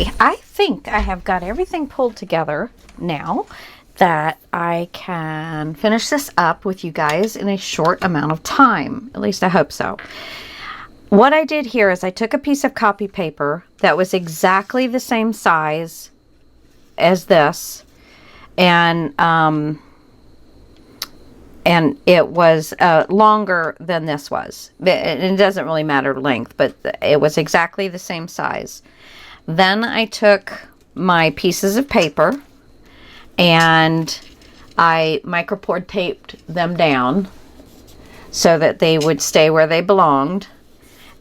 Okay, I think I have got everything pulled together now that I can finish this up with you guys in a short amount of time. At least I hope so. What I did here is I took a piece of copy paper that was exactly the same size as this, and it was longer than this was. It doesn't really matter length, but it was exactly the same size. Then I took my pieces of paper and I micropore taped them down so that they would stay where they belonged.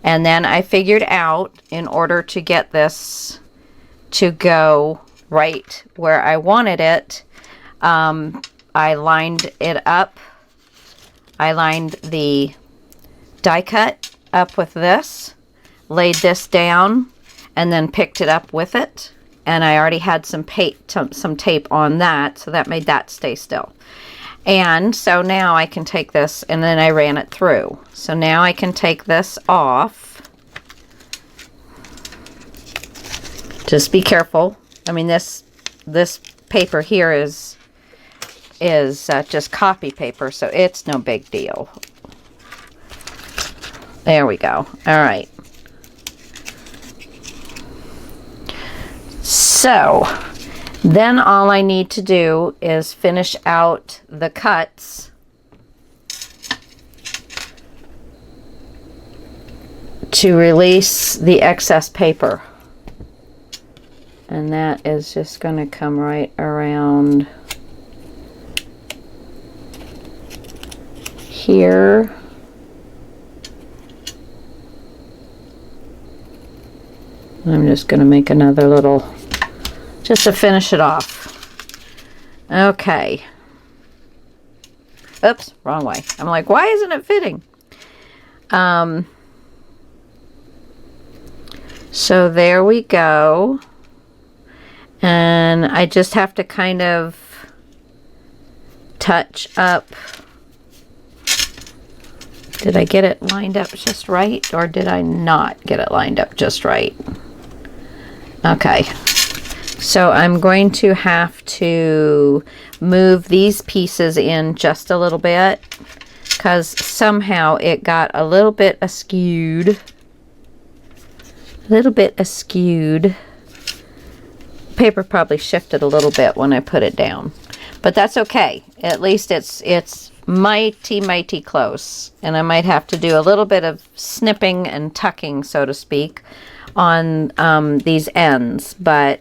And then I figured out, in order to get this to go right where I wanted it, I lined it up. I lined the die cut up with this, laid this down, and then picked it up with it. And I already had some tape on that, so that made that stay still. And so now I can take this, and then I ran it through. So now I can take this off. Just be careful. I mean, this paper here is just copy paper, so it's no big deal. There we go. All right. So then all I need to do is finish out the cuts to release the excess paper. And that is just going to come right around here. I'm just going to make another little, just to finish it off. Okay. Oops, wrong way. I'm like, why isn't it fitting? So there we go. And I just have to kind of touch up. Did I get it lined up just right, or did I not get it lined up just right? Okay, so I'm going to have to move these pieces in just a little bit because somehow it got a little bit askewed. Paper probably shifted a little bit when I put it down, but that's okay. At least it's mighty close, and I might have to do a little bit of snipping and tucking, so to speak, on these ends, but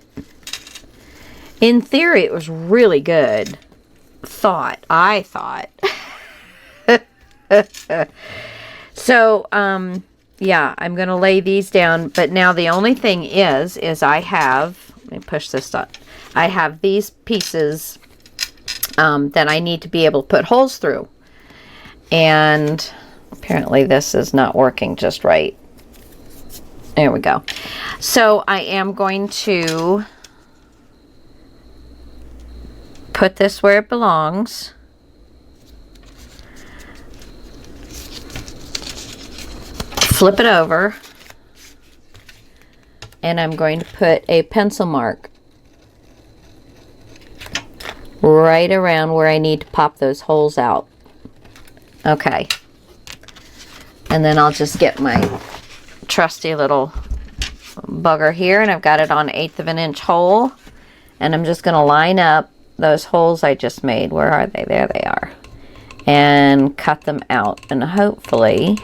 in theory it was really good. I thought. So yeah, I'm gonna lay these down, but now the only thing is I have, let me push this up, I have these pieces that I need to be able to put holes through, and apparently this is not working just right. There we go. So I am going to put this where it belongs. Flip it over. And I'm going to put a pencil mark right around where I need to pop those holes out. Okay. And then I'll just get my trusty little bugger here, and I've got it on 1/8 of an inch hole, and I'm just going to line up those holes I just made. Where are they? There they are. And cut them out, and hopefully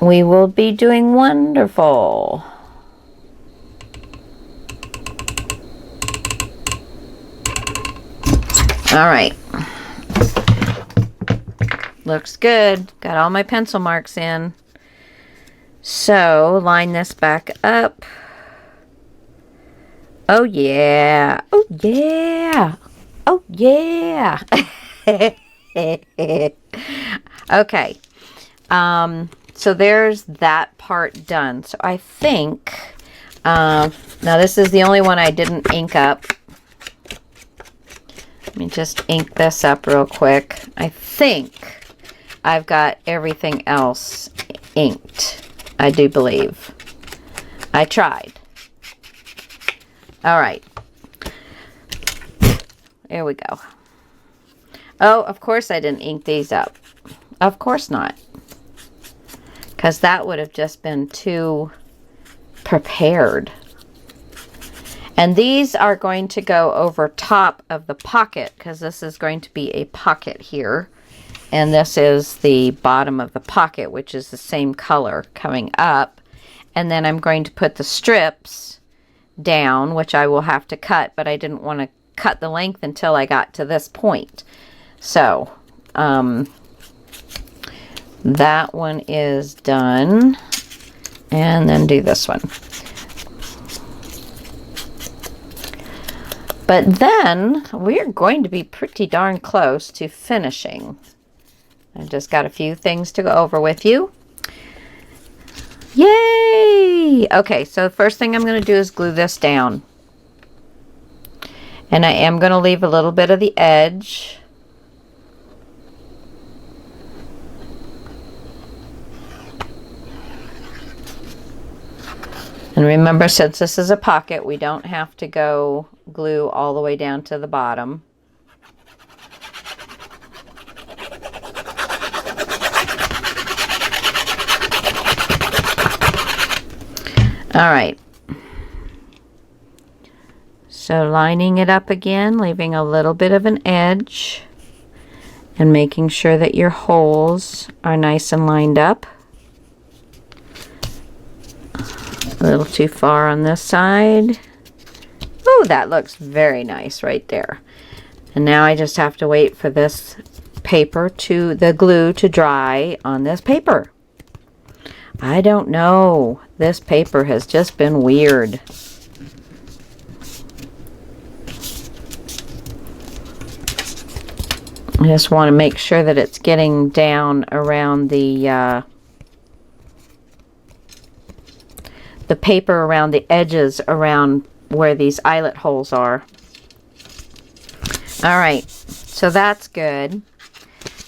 we will be doing wonderful. All right. Looks good. Got all my pencil marks in. So, line this back up. Oh, yeah. Oh, yeah. Oh, yeah. Okay. So, there's that part done. So, I think, now this is the only one I didn't ink up. Let me just ink this up real quick. I think I've got everything else inked. I do believe. I tried. All right. There we go. Oh, of course I didn't ink these up. Of course not. Because that would have just been too prepared. And these are going to go over top of the pocket, because this is going to be a pocket here. And this is the bottom of the pocket, which is the same color coming up. And then I'm going to put the strips down, which I will have to cut, but I didn't want to cut the length until I got to this point. So, that one is done. And then do this one. But then we're going to be pretty darn close to finishing. I've just got a few things to go over with you. Yay! Okay, so the first thing I'm going to do is glue this down. And I am going to leave a little bit of the edge. And remember, since this is a pocket, we don't have to go glue all the way down to the bottom. All right. So lining it up again, leaving a little bit of an edge, and making sure that your holes are nice and lined up. A little too far on this side. Oh, that looks very nice right there. And now I just have to wait for this paper to, the glue to dry on this paper. I don't know. This paper has just been weird. I just want to make sure that it's getting down around the paper around the edges around where these eyelet holes are. All right, so that's good.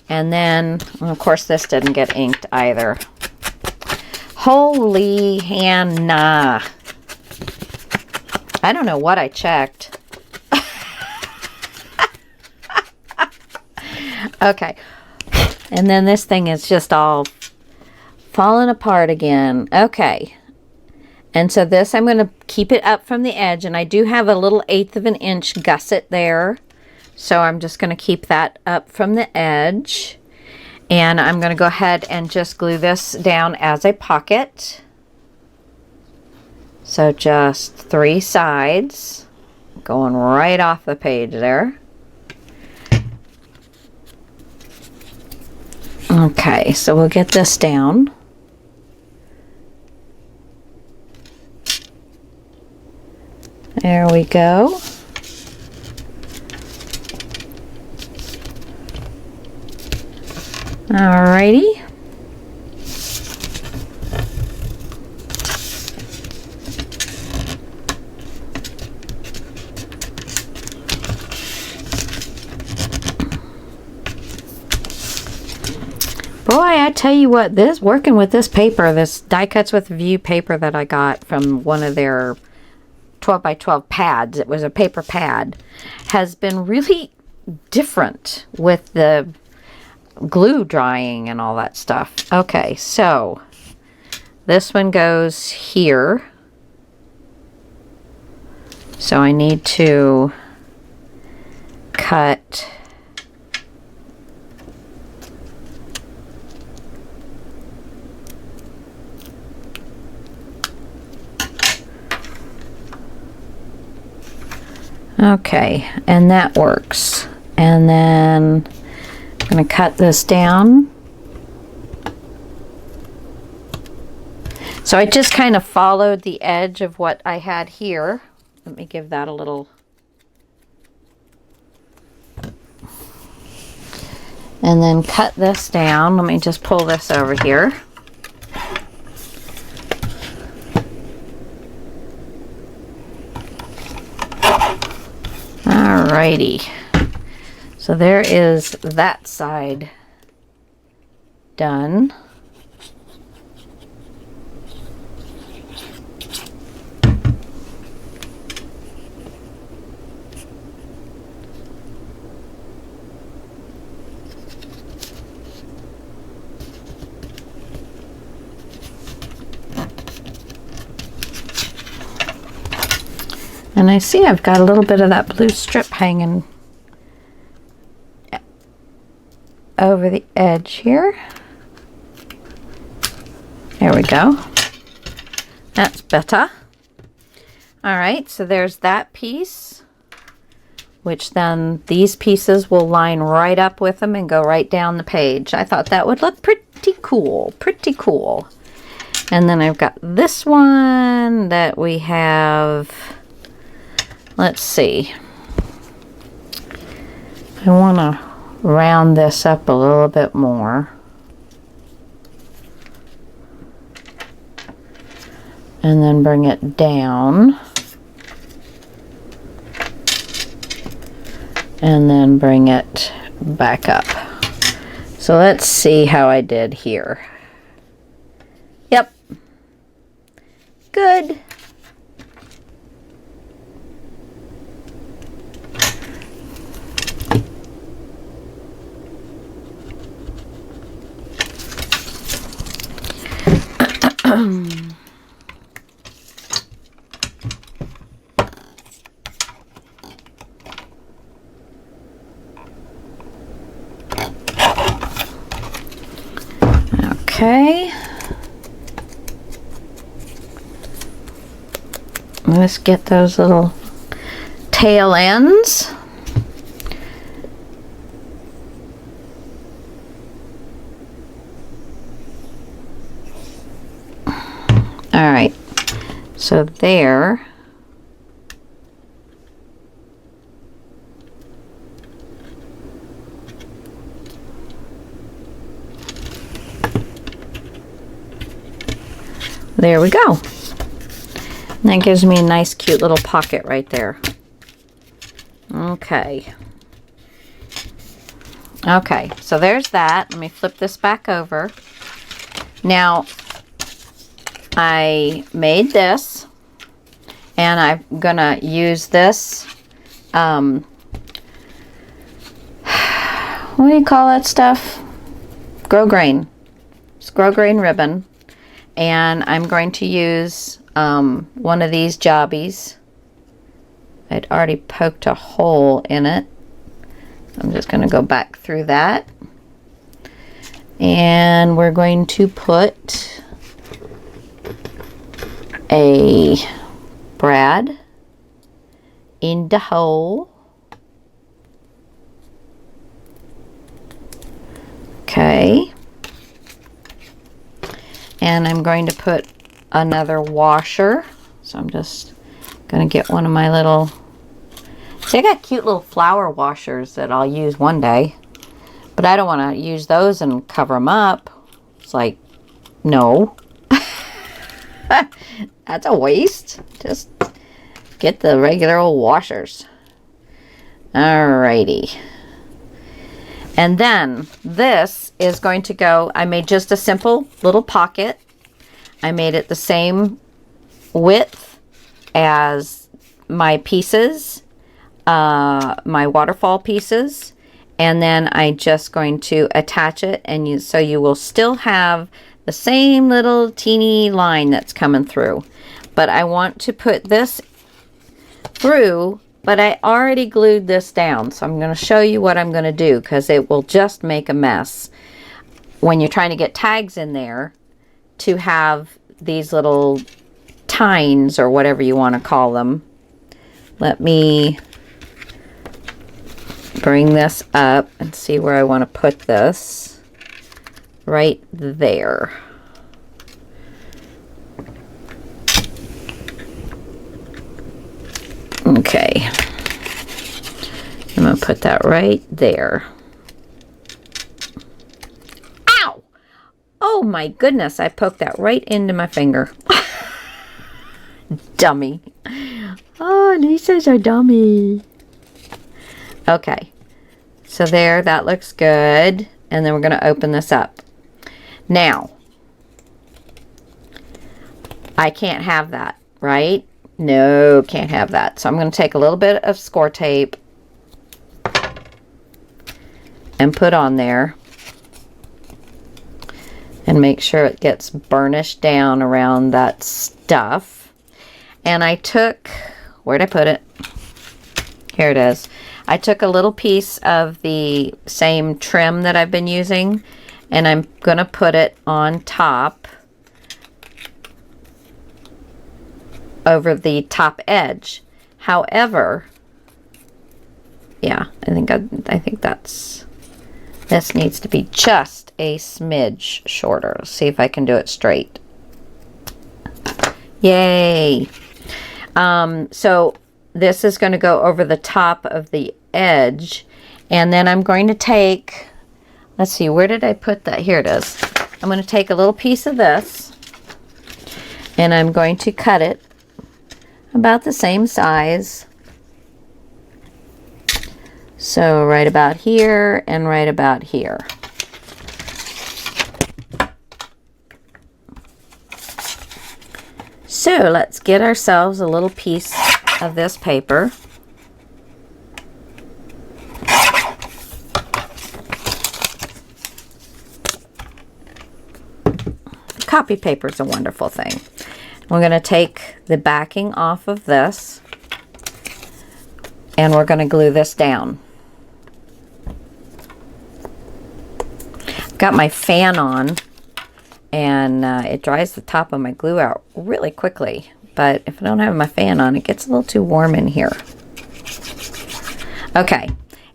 And then, well, of course, this didn't get inked either. Holy Hannah. I don't know what I checked. Okay. And then this thing is just all falling apart again. Okay. And so this, I'm going to keep it up from the edge. And I do have a little 1/8 of an inch gusset there. So I'm just going to keep that up from the edge. And I'm going to go ahead and just glue this down as a pocket. So just 3 sides going right off the page there. Okay, so we'll get this down. There we go. Alrighty. Boy, I tell you what, working with this paper, this Die Cuts with View paper that I got from one of their 12 by 12 pads, it was a paper pad, has been really different with the glue drying and all that stuff. Okay, so this one goes here. So I need to cut okay, and that works. And then I'm going to cut this down. So I just kind of followed the edge of what I had here. Let me give that a little. And then cut this down. Let me just pull this over here. Alrighty. So there is that side done. And I see I've got a little bit of that blue strip hanging over the edge here. There we go. That's better. All right, so there's that piece, which then these pieces will line right up with them and go right down the page. I thought that would look pretty cool, pretty cool. And then I've got this one that we have, let's see. I want to round this up a little bit more. And then bring it down. And then bring it back up. So let's see how I did here. Yep. Good. Okay. Let's get those little tail ends. All right. So there. There we go. And that gives me a nice cute little pocket right there. Okay. Okay, so there's that. Let me flip this back over. Now, I made this, and I'm gonna use this, what do you call that stuff? Grosgrain. It's grosgrain ribbon. And I'm going to use one of these jobbies. I'd already poked a hole in it. I'm just going to go back through that. And we're going to put a brad in the hole. Okay. And I'm going to put another washer. So I'm just going to get one of my little... See, I got cute little flower washers that I'll use one day. But I don't want to use those and cover them up. It's like, no. That's a waste. Just get the regular old washers. Alrighty. And then this is going to go, I made just a simple little pocket. I made it the same width as my pieces, my waterfall pieces. And then I'm just going to attach it, and so you will still have the same little teeny line that's coming through. But I want to put this through, but I already glued this down, so I'm going to show you what I'm going to do, because it will just make a mess when you're trying to get tags in there to have these little tines or whatever you want to call them. Let me bring this up and see where I want to put this. Right there. Okay. I'm going to put that right there. Ow! Oh my goodness, I poked that right into my finger. Dummy. Oh, Lisa's a dummy. Okay. So there, that looks good. And then we're going to open this up. Now, I can't have that, right? No, can't have that. So I'm going to take a little bit of score tape and put on there and make sure it gets burnished down around that stuff. And I took where'd I put it? Here it is. I took a little piece of the same trim that I've been using, and I'm going to put it on top over the top edge. However, yeah, I think this needs to be just a smidge shorter. Let's see if I can do it straight. Yay! So this is going to go over the top of the edge, and then I'm going to take, let's see, where did I put that? Here it is. I'm going to take a little piece of this, and I'm going to cut it about the same size. So right about here and right about here. So let's get ourselves a little piece of this paper. Copy paper is a wonderful thing. We're going to take the backing off of this, and we're going to glue this down. Got my fan on, and it dries the top of my glue out really quickly. But if I don't have my fan on, it gets a little too warm in here. Okay,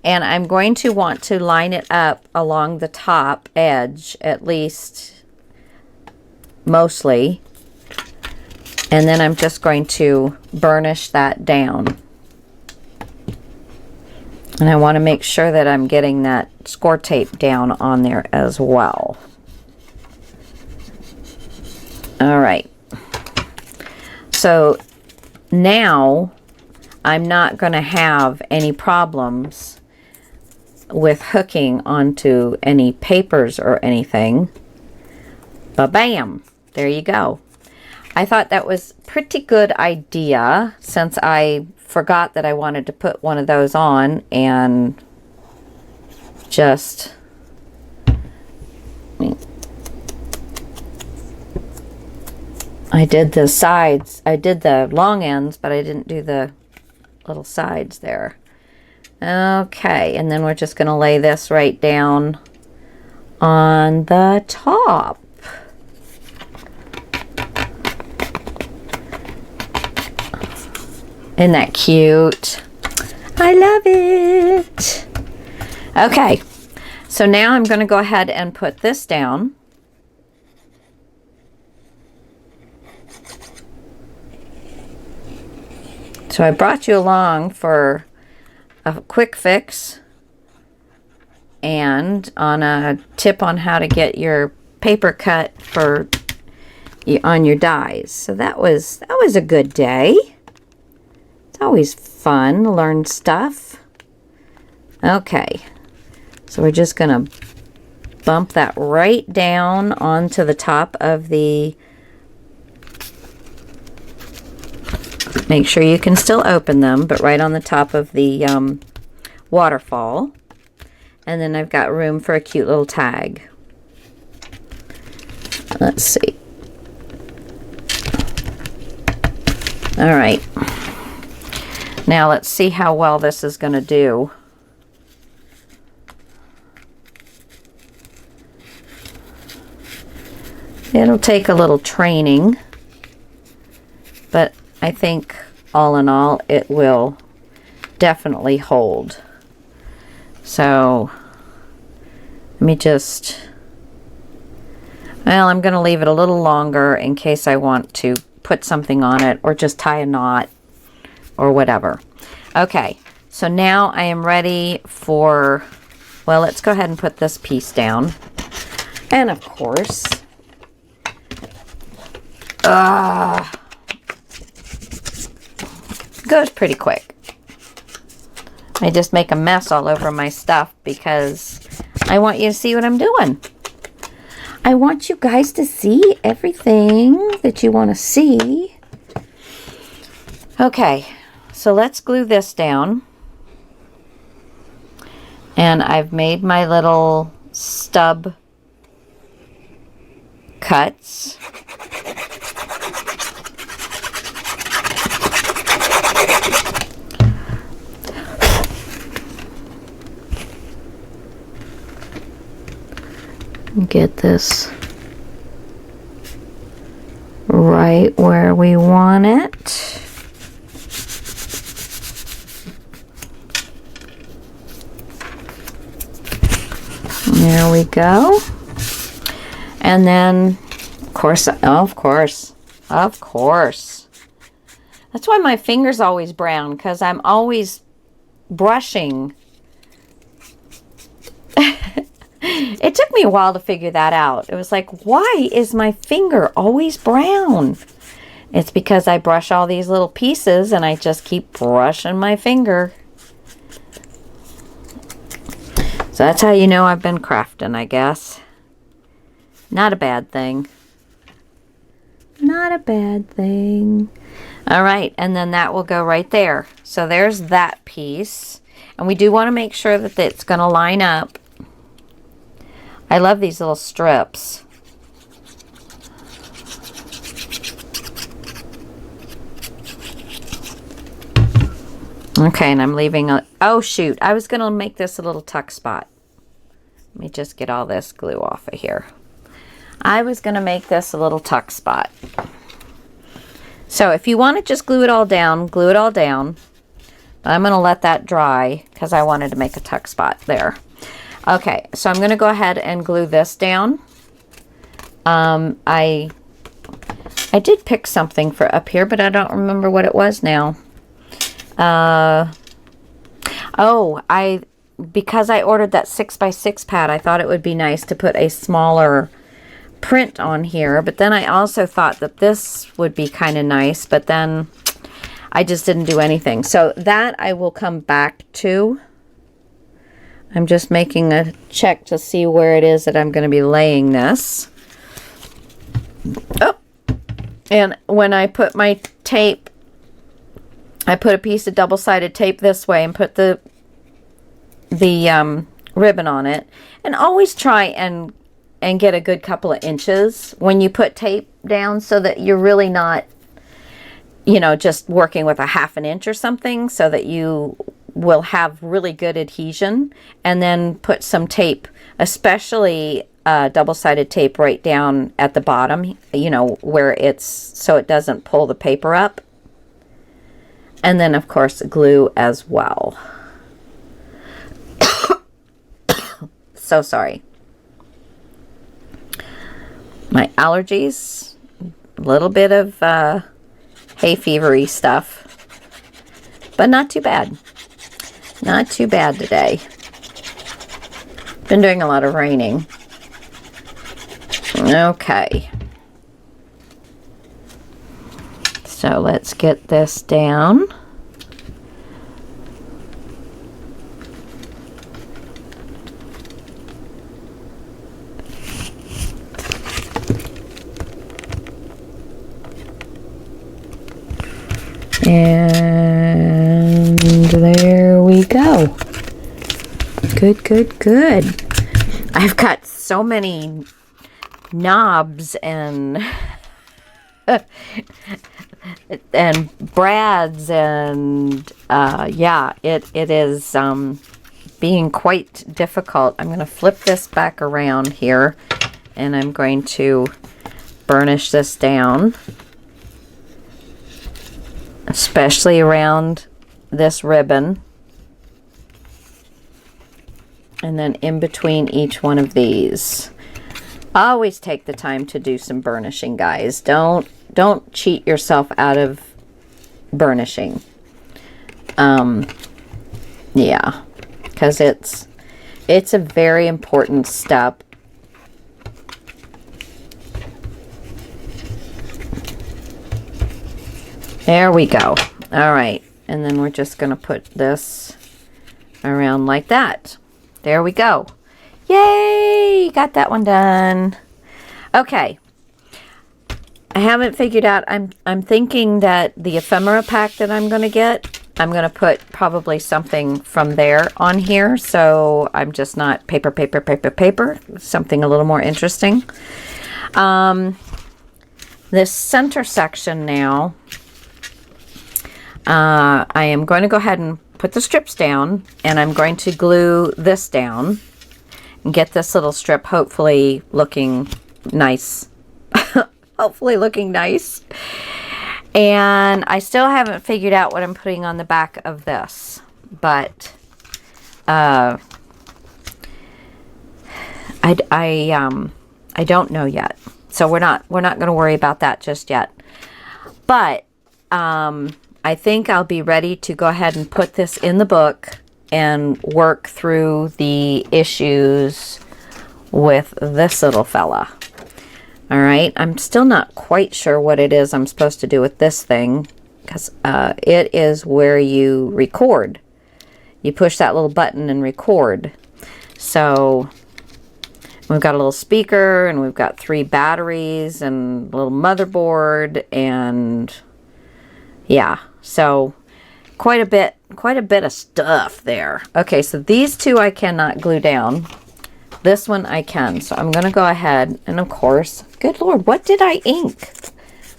and I'm going to want to line it up along the top edge, at least mostly. And then I'm just going to burnish that down. And I want to make sure that I'm getting that score tape down on there as well. All right. So now I'm not going to have any problems with hooking onto any papers or anything. Ba-bam! There you go. I thought that was a pretty good idea, since I forgot that I wanted to put one of those on, and just I did the sides. I did the long ends, but I didn't do the little sides there. Okay, and then we're just going to lay this right down on the top. Isn't that cute? I love it. Okay, so now I'm going to go ahead and put this down. So I brought you along for a quick fix and on a tip on how to get your paper cut for on your dies. So that was a good day. It's always fun to learn stuff. Okay, so we're just going to bump that right down onto the top of the, make sure you can still open them, but right on the top of the waterfall. And then I've got room for a cute little tag. Let's see. All right. Now let's see how well this is going to do. It'll take a little training, but I think all in all it will definitely hold. So let me just, well, I'm going to leave it a little longer in case I want to put something on it or just tie a knot or whatever. Okay, so now I am ready for, well, let's go ahead and put this piece down. And of course, goes pretty quick. I just make a mess all over my stuff because I want you to see what I'm doing. I want you guys to see everything that you want to see. Okay, so let's glue this down. And I've made my little stub cuts. Get this right where we want it. There we go. And then, of course. That's why my finger's always brown, because I'm always brushing. It took me a while to figure that out. It was like, why is my finger always brown? It's because I brush all these little pieces and I just keep brushing my finger. So that's how you know I've been crafting, I guess. Not a bad thing. Not a bad thing. All right, and then that will go right there. So there's that piece. And we do want to make sure that it's going to line up. I love these little strips. Okay, and I'm leaving a... Oh, shoot. I was going to make this a little tuck spot. Let me just get all this glue off of here. I was going to make this a little tuck spot. So if you want to just glue it all down, glue it all down. But I'm going to let that dry because I wanted to make a tuck spot there. Okay, so I'm going to go ahead and glue this down. I did pick something for up here, but I don't remember what it was now. Because I ordered that 6x6 pad, I thought it would be nice to put a smaller print on here, but then I also thought that this would be kind of nice, but then I just didn't do anything. So that I will come back to. I'm just making a check to see where it is that I'm going to be laying this. Oh, and when I put my tape, I put a piece of double-sided tape this way and put the ribbon on it. And always try and get a good couple of inches when you put tape down, so that you're really not, you know, just working with a ½ an inch or something, so that you will have really good adhesion. And then put some tape, especially double-sided tape, right down at the bottom, you know, where it's, so it doesn't pull the paper up. And then, of course, glue as well. So sorry. My allergies, a little bit of hay fevery stuff, but not too bad. Not too bad today. Been doing a lot of raining. Okay. So let's get this down. And there we go. Good, good, good. I've got so many knobs and and brads, and yeah, it is being quite difficult. I'm going to flip this back around here, and I'm going to burnish this down, especially around this ribbon, and then in between each one of these. Always take the time to do some burnishing, guys. Don't cheat yourself out of burnishing. Yeah, because it's a very important step. There we go. All right, and then we're just going to put this around like that. There we go. Yay! Got that one done. Okay. I haven't figured out. I'm thinking that the ephemera pack that I'm going to get, I'm going to put probably something from there on here. So I'm just not paper. Something a little more interesting. This center section now, I am going to go ahead and put the strips down, and I'm going to glue this down. I'm get this little strip hopefully looking nice. Hopefully looking nice. And I still haven't figured out what I'm putting on the back of this, but I don't know yet. So we're not going to worry about that just yet. But I think I'll be ready to go ahead and put this in the book and work through the issues with this little fella. All right, I'm still not quite sure what it is I'm supposed to do with this thing, because it is where you record. You push that little button and record. So we've got a little speaker, and we've got 3 batteries and a little motherboard, and yeah, so quite a bit of stuff there. Okay, so these 2 I cannot glue down. This one I can, so I'm going to go ahead, and of course, good Lord, what did I ink?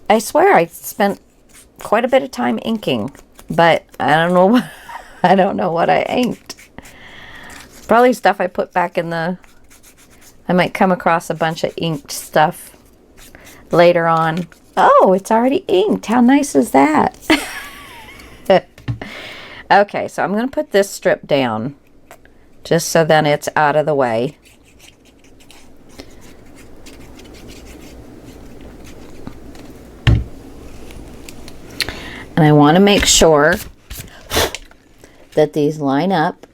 I swear I spent quite a bit of time inking, but I don't know, I don't know what I inked. Probably stuff I put back in the, I might come across a bunch of inked stuff later on. Oh, it's already inked. How nice is that? Okay, so I'm going to put this strip down just so then it's out of the way. And I want to make sure that these line up.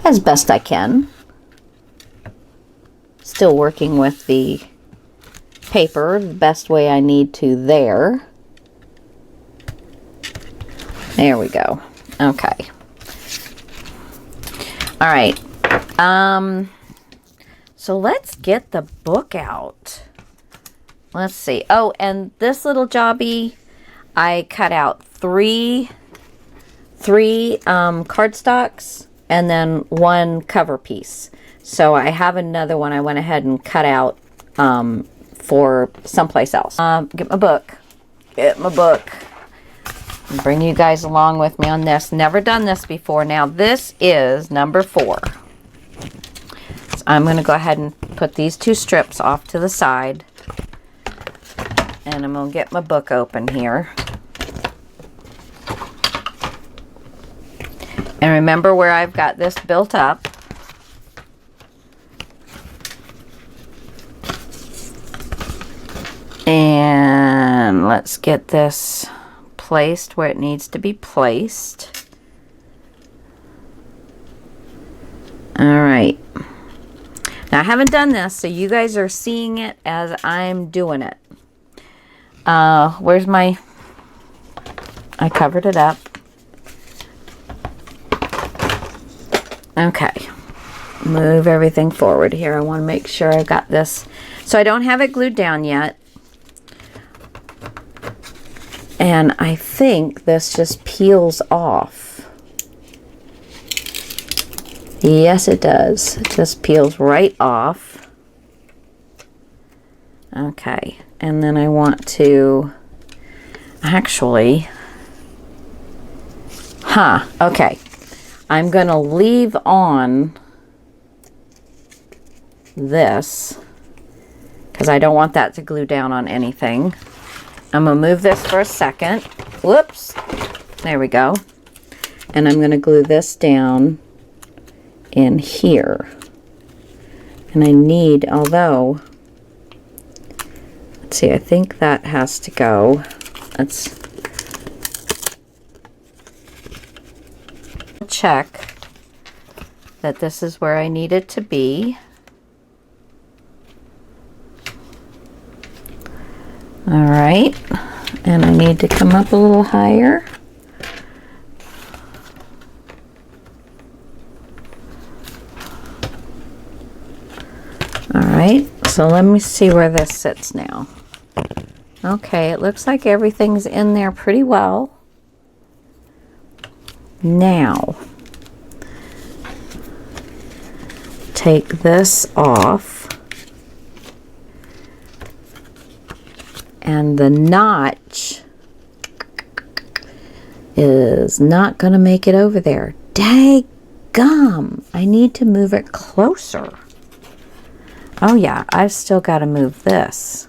As best I can. Still working with the paper the best way I need to there. There we go. Okay. All right. So let's get the book out. Let's see. Oh, and this little jobby, I cut out three cardstocks and then 1 cover piece. So I have another one I went ahead and cut out for someplace else. Get my book. Get my book. Bring you guys along with me on this. Never done this before. Now this is number 4. So I'm going to go ahead and put these 2 strips off to the side. And I'm going to get my book open here. And remember where I've got this built up. And let's get this placed where it needs to be placed. All right. Now I haven't done this, so you guys are seeing it as I'm doing it. Where's my... I covered it up. Okay. Move everything forward here. I want to make sure I've got this. So I don't have it glued down yet. And I think this just peels off. Yes, it does. It just peels right off. Okay. And then I want to actually... Okay. I'm going to leave on this because I don't want that to glue down on anything. I'm going to move this for a second. Whoops. There we go. And I'm going to glue this down in here. And I need, although, let's see, I think that has to go. Let's check that this is where I need it to be. All right, and I need to come up a little higher. All right, so let me see where this sits now. Okay, it looks like everything's in there pretty well. Now, take this off. and the notch is not going to make it over there. Daggum! I need to move it closer. Oh yeah, I've still got to move this.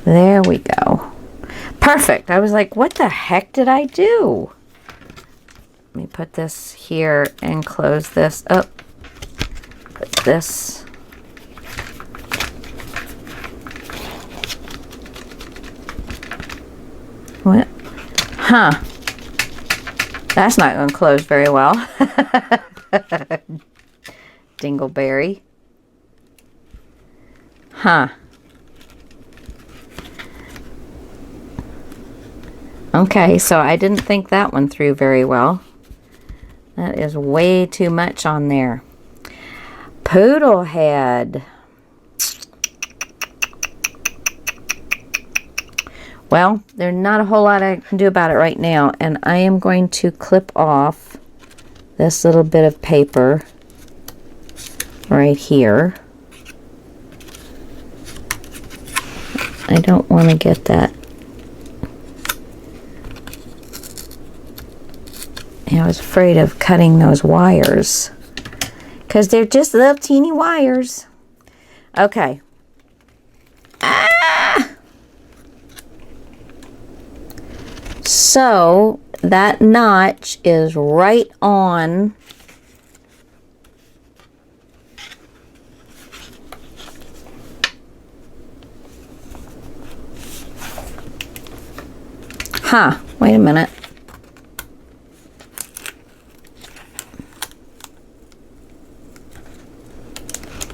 There we go. Perfect. I was like, what the heck did I do? Let me put this here and close this up. Put this. What? Huh. That's not going to close very well. Dingleberry. Huh. Okay, so I didn't think that one through very well. That is way too much on there. Poodle head. Well, there's not a whole lot I can do about it right now, and I am going to clip off this little bit of paper right here. I don't want to get that. I was afraid of cutting those wires because they're just little teeny wires. Okay. So that notch is right on wait a minute.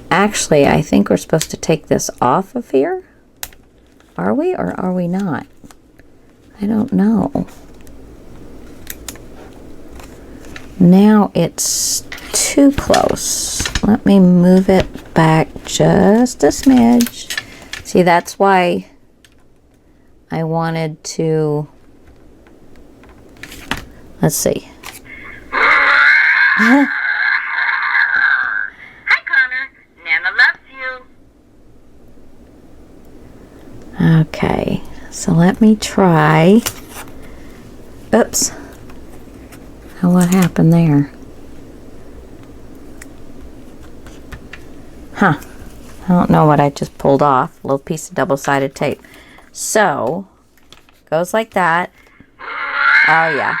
Actually, I think we're supposed to take this off of here. Are we or are we not? I don't know. Now it's too close. Let me move it back just a smidge. See, that's why I wanted to, let's see. Hi, Connor. Nana loves you. Okay, so let me try. Oops. Oh, what happened there? Huh. I don't know what I just pulled off. A little piece of double-sided tape. So, goes like that. Oh, yeah.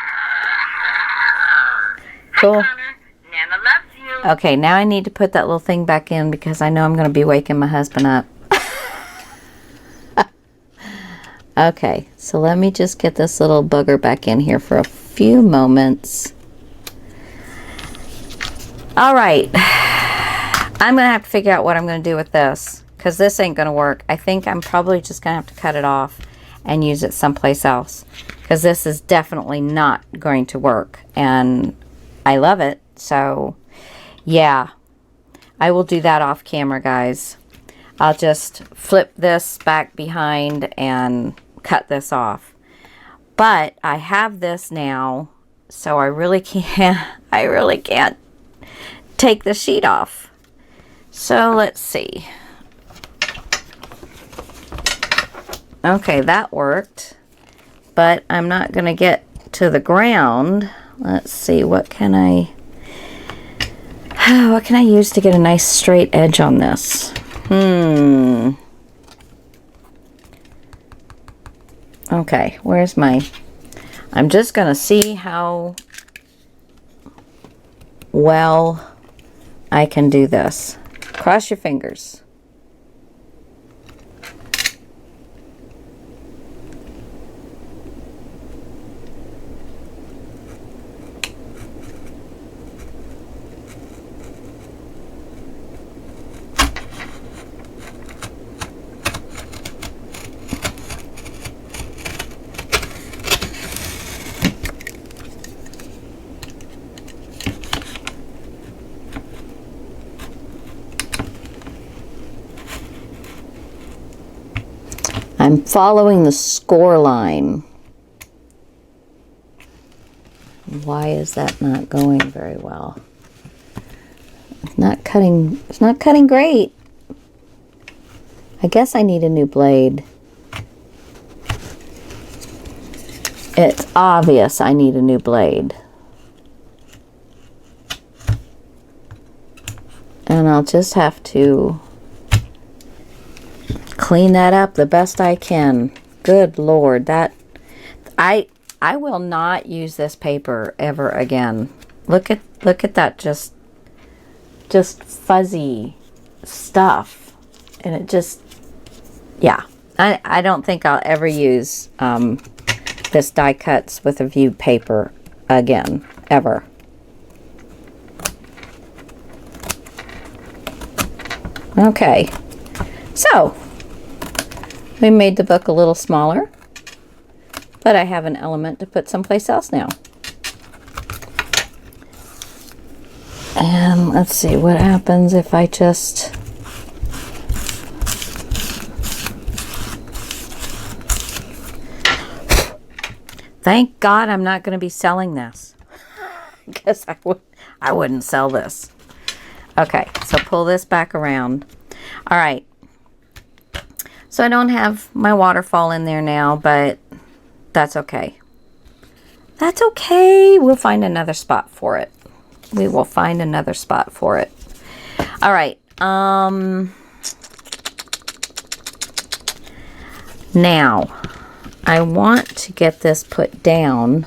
Cool. Hi, Connor. Nana loves you. Okay, now I need to put that little thing back in because I know I'm going to be waking my husband up. Okay, so let me just get this little bugger back in here for a few moments. All right. I'm going to have to figure out what I'm going to do with this because this ain't going to work. I think I'm probably just going to have to cut it off and use it someplace else because this is definitely not going to work. And I love it. So, yeah, I will do that off camera, guys. I'll just flip this back behind and cut this off. But I have this now, so I really can't take the sheet off. So let's see. Okay, that worked. But I'm not going to get to the ground. Let's see, what can I use to get a nice straight edge on this? Okay, where's my... I'm just going to see how well I can do this. Cross your fingers. I'm following the score line. Why is that not going very well? It's not cutting great. I guess I need a new blade. It's obvious I need a new blade. And I'll just have to clean that up the best I can. Good Lord, that I will not use this paper ever again. Look at that just fuzzy stuff. And it just, yeah. I don't think I'll ever use this die cuts with a viewed paper again, ever. Okay, so we made the book a little smaller, but I have an element to put someplace else now. And let's see what happens if I just thank God I'm not going to be selling this. Because I wouldn't sell this. Okay, so pull this back around. All right. So I don't have my waterfall in there now, but that's okay. That's okay. We'll find another spot for it. We will find another spot for it. All right. Now, I want to get this put down.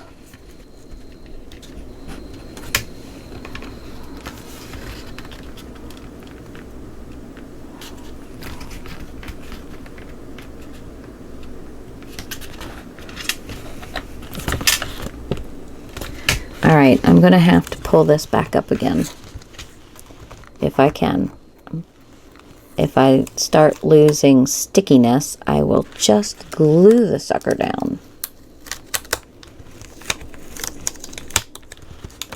All right, I'm going to have to pull this back up again, if I can. If I start losing stickiness, I will just glue the sucker down.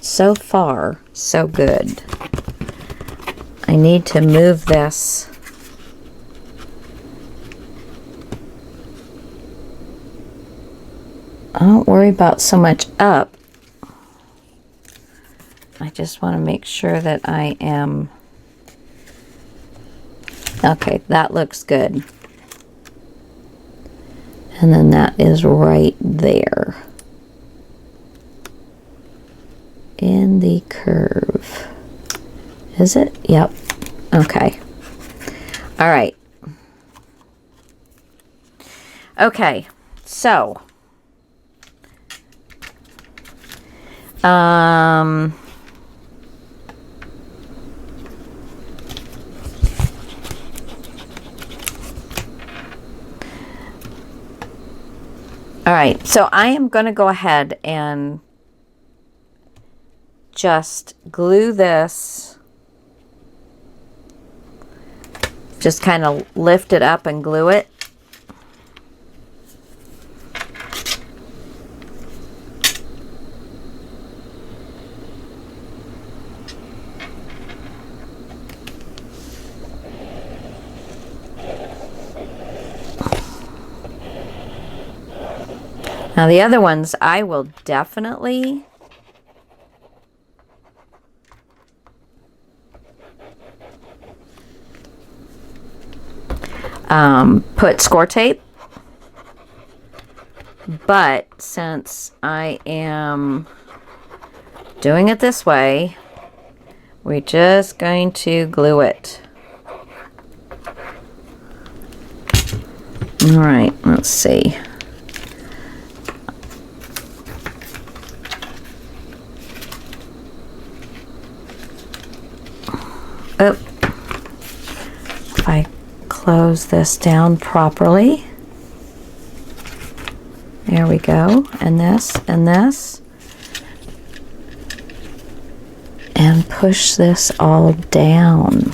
So far, so good. I need to move this. I don't worry about so much up. I just want to make sure that I am... Okay, that looks good. And then that is right there. In the curve. Is it? Yep. Okay. All right. Okay, so... All right, so I am going to go ahead and just glue this. Just kind of lift it up and glue it. Now the other ones I will definitely put score tape, but since I am doing it this way, we're just going to glue it. All right, let's see. Oh, if I close this down properly. There we go. And this, and this. And push this all down.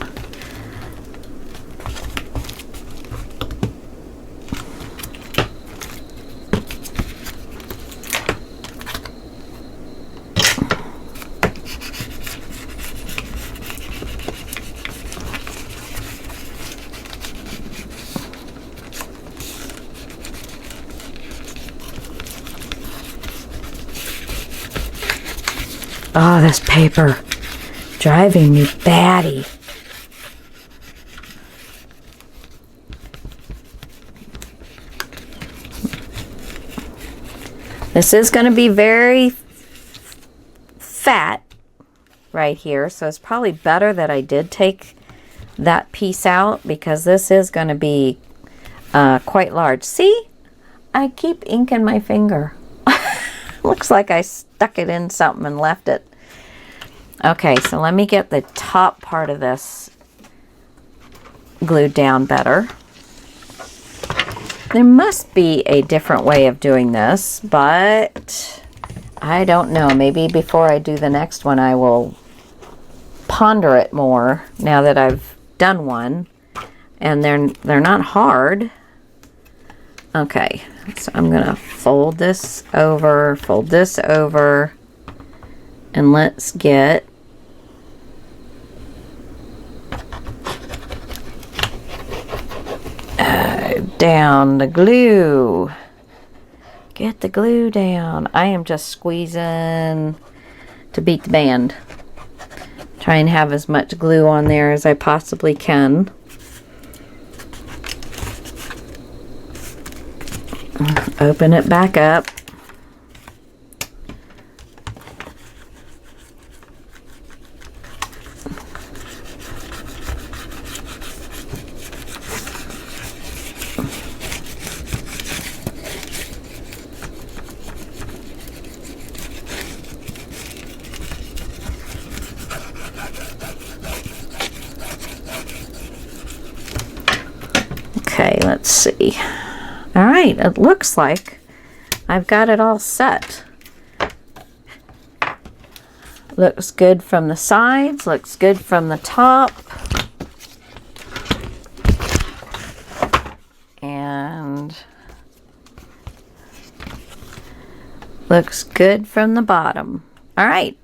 Oh, this paper driving me batty. This is going to be very fat right here, so it's probably better that I did take that piece out because this is going to be quite large. See, I keep inking my finger. Looks like I stuck it in something and left it. Okay, so let me get the top part of this glued down better. There must be a different way of doing this, but I don't know. Maybe before I do the next one, I will ponder it more now that I've done one. And they're not hard. Okay, so I'm going to fold this over, and let's get down the glue. Get the glue down. I am just squeezing to beat the band. Try and have as much glue on there as I possibly can. Open it back up. Okay, let's see. All right, it looks like I've got it all set. Looks good from the sides, looks good from the top. And looks good from the bottom. All right,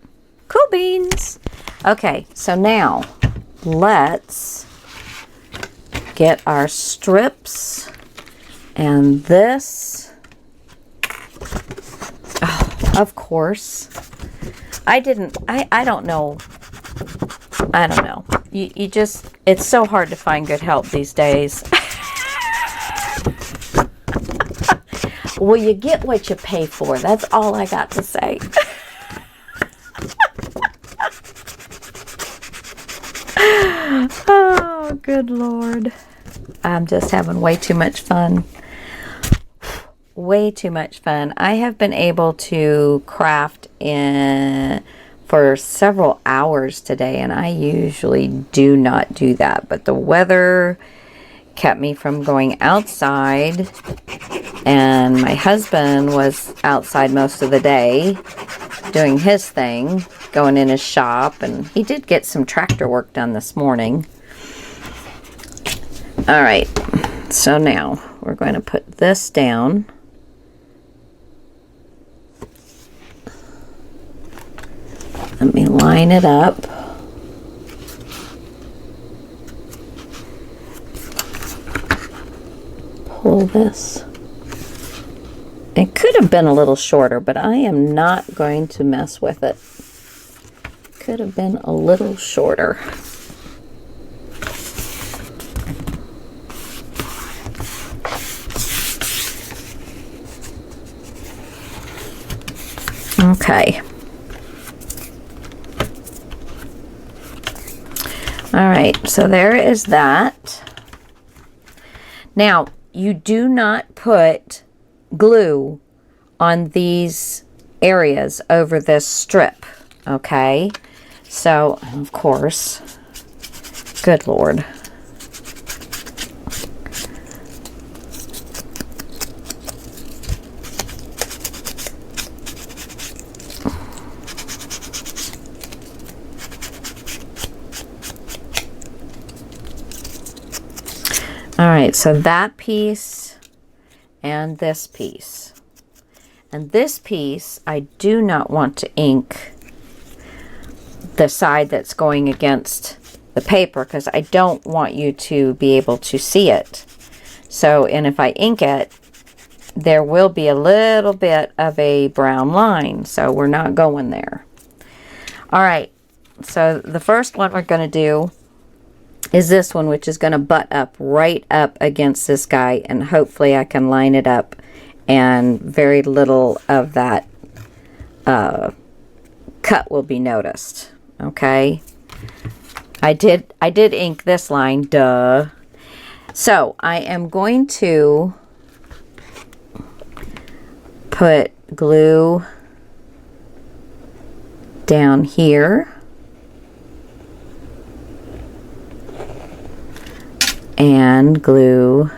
cool beans. Okay, so now let's get our strips. And this, oh, of course, I don't know. You just, it's so hard to find good help these days. Well, you get what you pay for. That's all I got to say. Oh, good Lord. I'm just having way too much fun. Way too much fun. I have been able to craft for several hours today, and I usually do not do that, but the weather kept me from going outside, and my husband was outside most of the day doing his thing, going in his shop, and he did get some tractor work done this morning. All right, so now we're going to put this down. Let me line it up. Pull this. It could have been a little shorter, but I am not going to mess with it. Could have been a little shorter. Okay. All right, so there is that. Now, you do not put glue on these areas over this strip, okay? So, of course, good Lord. All right, so that piece and this piece. And this piece, I do not want to ink the side that's going against the paper because I don't want you to be able to see it. So, and if I ink it, there will be a little bit of a brown line. So we're not going there. All right, so the first one we're going to do is this one, which is going to butt up right up against this guy, and hopefully I can line it up and very little of that cut will be noticed. Okay, I did ink this line, duh. So I am going to put glue down here and glue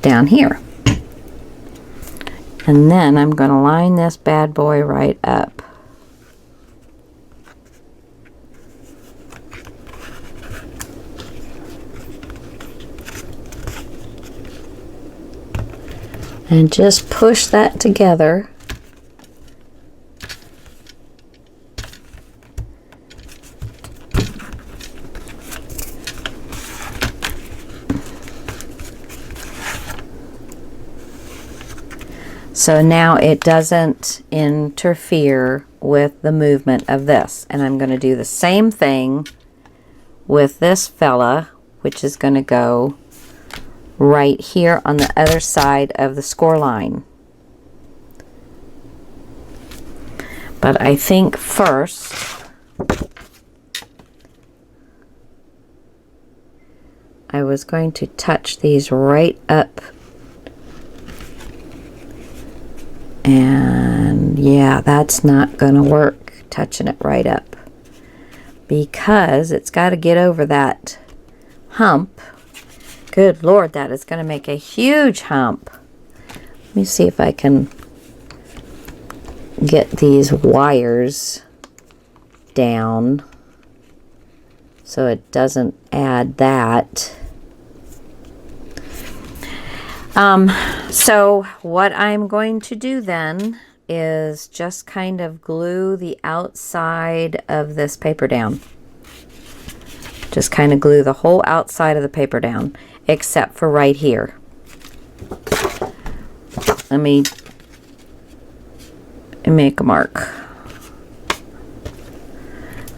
down here. And then I'm going to line this bad boy right up. And just push that together. So now it doesn't interfere with the movement of this. And I'm going to do the same thing with this fella, which is going to go right here on the other side of the score line. But I think first I was going to touch these right up. And yeah, that's not going to work, touching it right up, because it's got to get over that hump. Good Lord, that is going to make a huge hump. Let me see if I can get these wires down so it doesn't add that. So what I'm going to do then is just kind of glue the outside of this paper down. Just kind of glue the whole outside of the paper down, except for right here. Let me make a mark.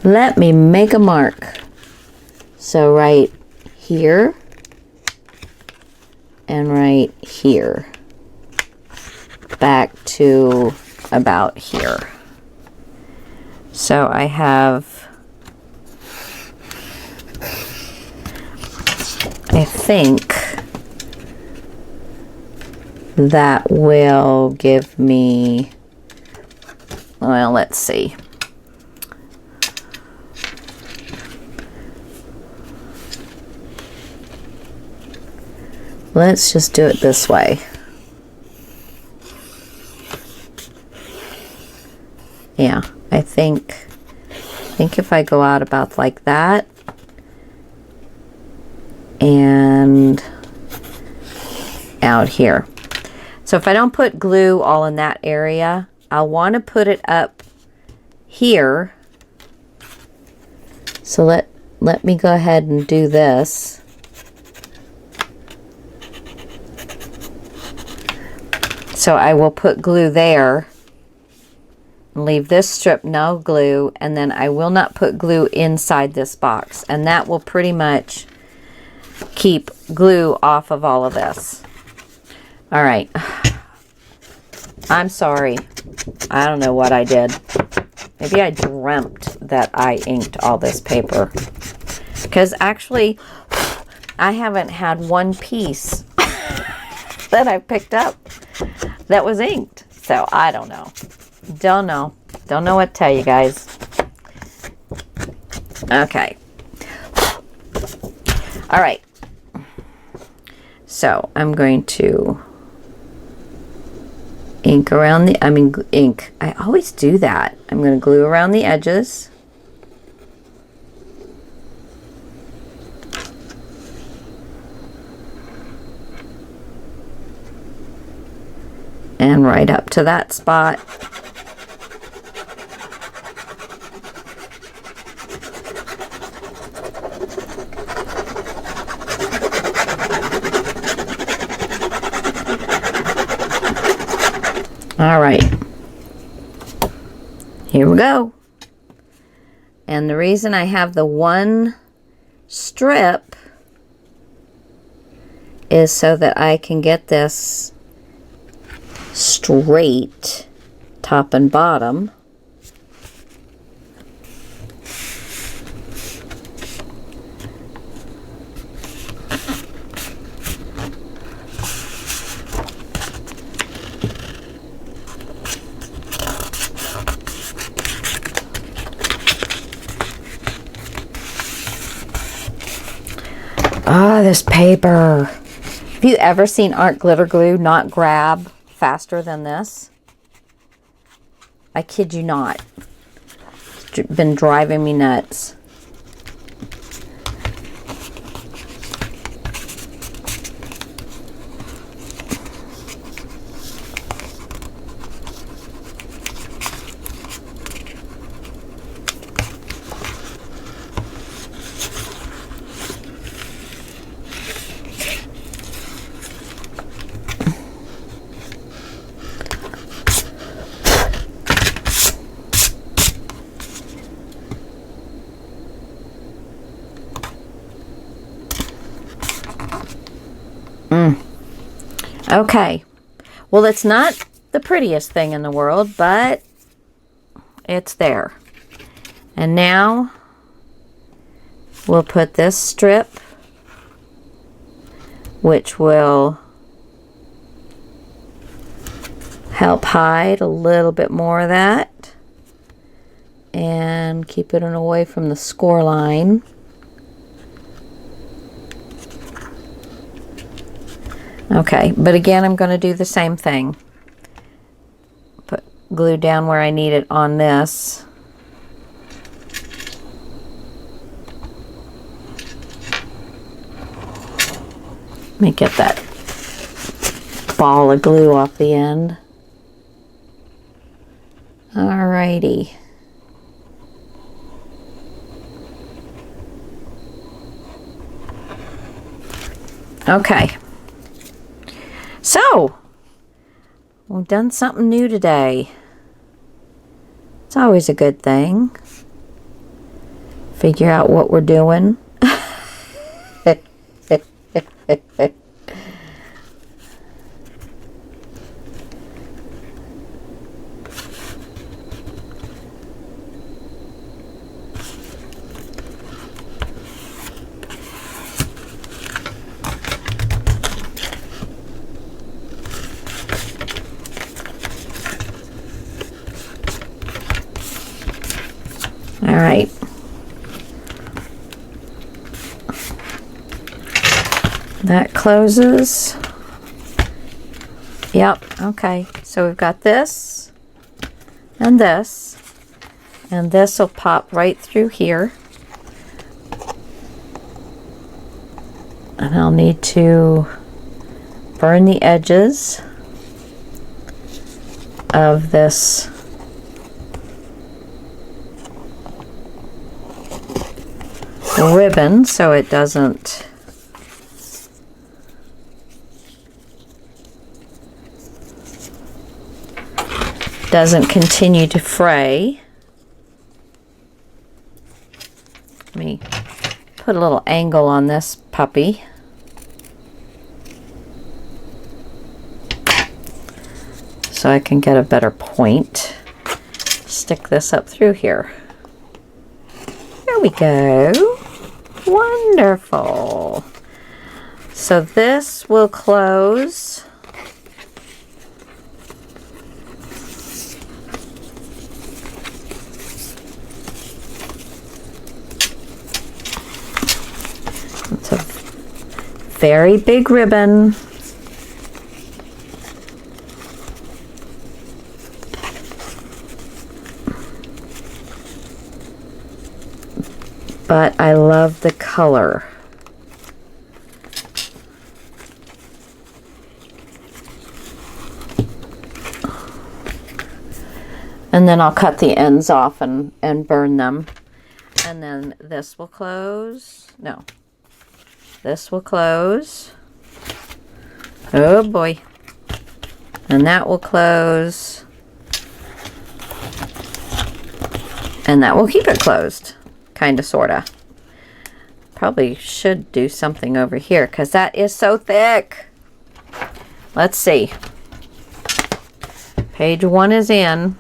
Let me make a mark. So right here and right here, back to about here. So I have, I think that will give me, well, let's see. Let's just do it this way. Yeah, I think if I go out about like that and out here. So if I don't put glue all in that area, I'll want to put it up here. So let me go ahead and do this. So I will put glue there and leave this strip no glue, and then I will not put glue inside this box, and that will pretty much keep glue off of all of this. All right. I'm sorry. I don't know what I did. Maybe I dreamt that I inked all this paper, because actually I haven't had one piece that I picked up that was inked. So I don't know. Don't know what to tell you guys. Okay. All right. So I'm going to ink around the, I always do that. I'm going to glue around the edges. And right up to that spot. All right. Here we go. And the reason I have the one strip is so that I can get this straight top and bottom. Ah, this paper. Have you ever seen art glitter glue not grab faster than this? I kid you not. It's been driving me nuts. Okay, well, it's not the prettiest thing in the world, but it's there. And now we'll put this strip, which will help hide a little bit more of that and keep it away from the score line. Okay, but again, I'm going to do the same thing. Put glue down where I need it on this. Let me get that ball of glue off the end. Alrighty. Okay. So, we've done something new today. It's always a good thing. Figure out what we're doing. All right. That closes. Yep, okay. So we've got this and this. And this will pop right through here. And I'll need to burn the edges of this ribbon so it doesn't continue to fray. Let me put a little angle on this puppy. So I can get a better point. Stick this up through here. There we go. Wonderful. So this will close. It's a very big ribbon. But I love the color. And then I'll cut the ends off and burn them. And then this will close. No. This will close. Oh boy. And that will close. And that will keep it closed. Kind of, sort of. Probably should do something over here because that is so thick. Let's see. Page 1 is in.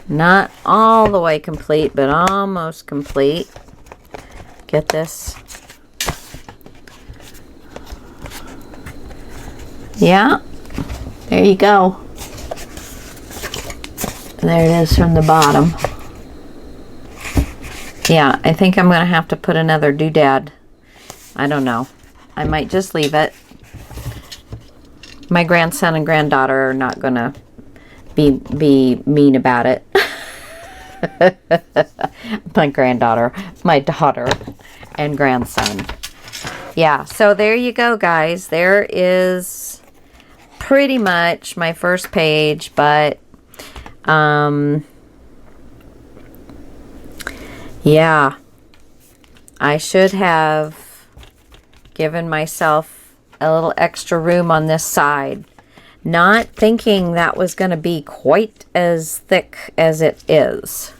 Not all the way complete, but almost complete. Get this. Yeah. There you go. There it is from the bottom. Yeah, I think I'm going to have to put another doodad. I don't know. I might just leave it. My grandson and granddaughter are not going to be mean about it. My granddaughter, my daughter, and grandson. Yeah, so there you go, guys. There is pretty much my first page, but yeah, I should have given myself a little extra room on this side, not thinking that was going to be quite as thick as it is.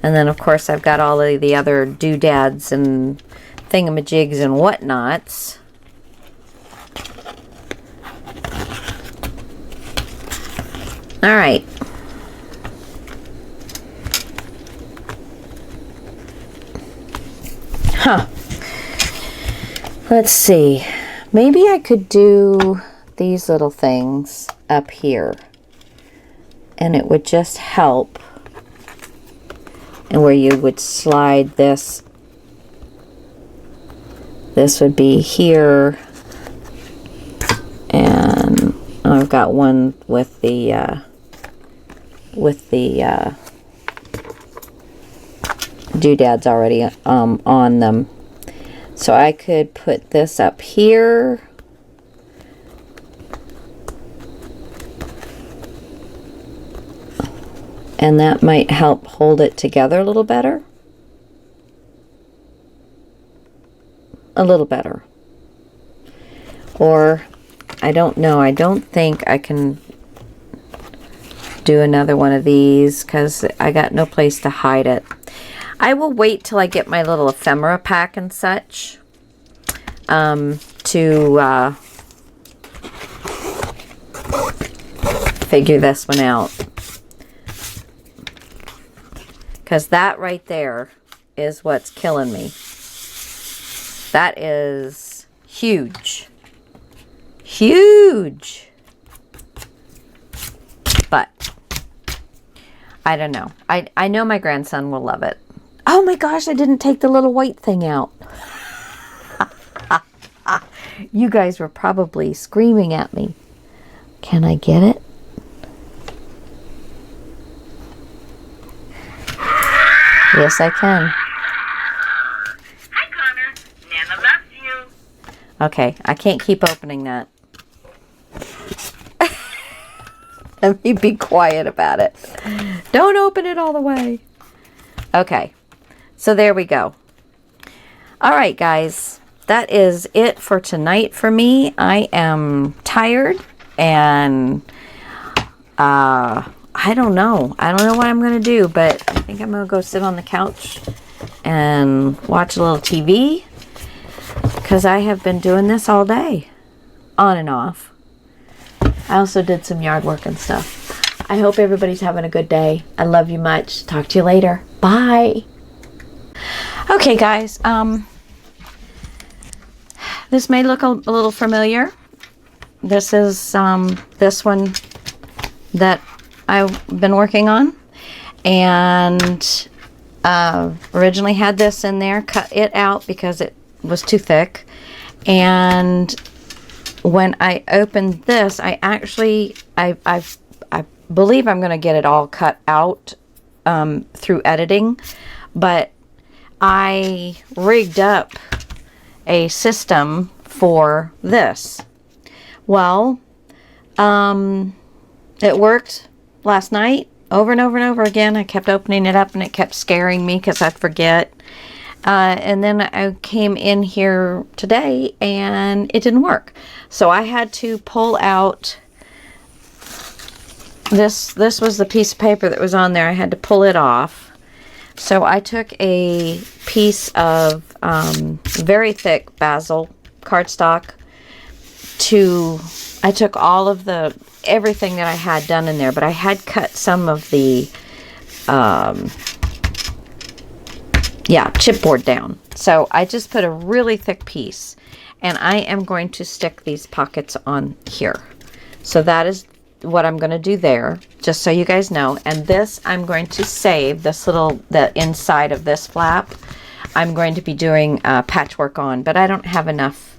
And then, of course, I've got all of the other doodads and thingamajigs and whatnots. All right. Huh. Let's see. Maybe I could do these little things up here. And it would just help. And where you would slide this. This would be here. And I've got one with the doodads already on them. So I could put this up here. And that might help hold it together a little better. A little better. Or, I don't know. I don't think I can do another one of these because I got no place to hide it. I will wait till I get my little ephemera pack and such to figure this one out. Because that right there is what's killing me. That is huge. Huge. But I don't know. I know my grandson will love it. Oh my gosh, I didn't take the little white thing out. You guys were probably screaming at me. Can I get it? Yes, I can. Hi, Connor. Nana loves you. Okay, I can't keep opening that. Let me be quiet about it. Don't open it all the way. Okay, so there we go. All right, guys. That is it for tonight for me. I am tired and I don't know. I don't know what I'm going to do, but I think I'm going to go sit on the couch and watch a little TV because I have been doing this all day, on and off. I also did some yard work and stuff. I hope everybody's having a good day. I love you much. Talk to you later. Bye. Okay, guys. This may look a little familiar. This is this one that I've been working on, and originally had this in there, cut it out because it was too thick, and when I opened this, I believe I'm going to get it all cut out through editing, but I rigged up a system for this. Well, it worked last night over and over and over again. I kept opening it up and it kept scaring me because I'd forget. And then I came in here today and it didn't work. So I had to pull out this was the piece of paper that was on there. I had to pull it off. So I took a piece of very thick basil cardstock I took all of everything that I had done in there, but I had cut some of the, chipboard down. So I just put a really thick piece, and I am going to stick these pockets on here. So that is what I'm going to do there, just so you guys know. And this, I'm going to save the inside of this flap. I'm going to be doing patchwork on, but I don't have enough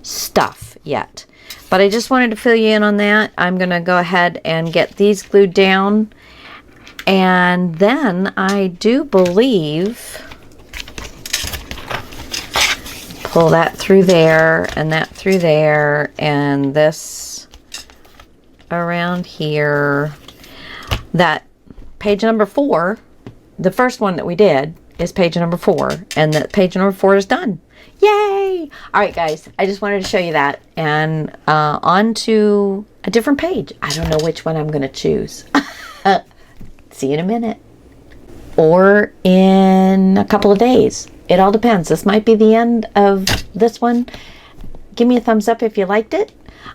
stuff yet. But I just wanted to fill you in on that. I'm going to go ahead and get these glued down. And then I do believe, pull that through there and that through there and this around here. That page number 4, the first one that we did, is page number 4, and that page number 4 is done. Yay! All right, guys, I just wanted to show you that, and on to a different page. I don't know which one I'm going to choose. See you in a minute, or in a couple of days. It all depends. This might be the end of this one. Give me a thumbs up if you liked it.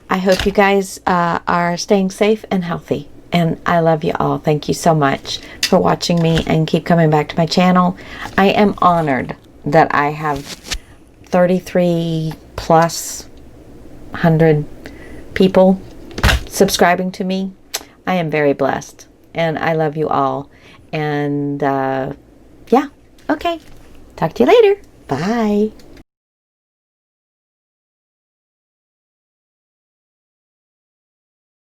I hope you guys are staying safe and healthy. And I love you all. Thank you so much for watching me and keep coming back to my channel. I am honored that I have 33 plus 100 people subscribing to me. I am very blessed. And I love you all. And yeah, okay. Talk to you later. Bye.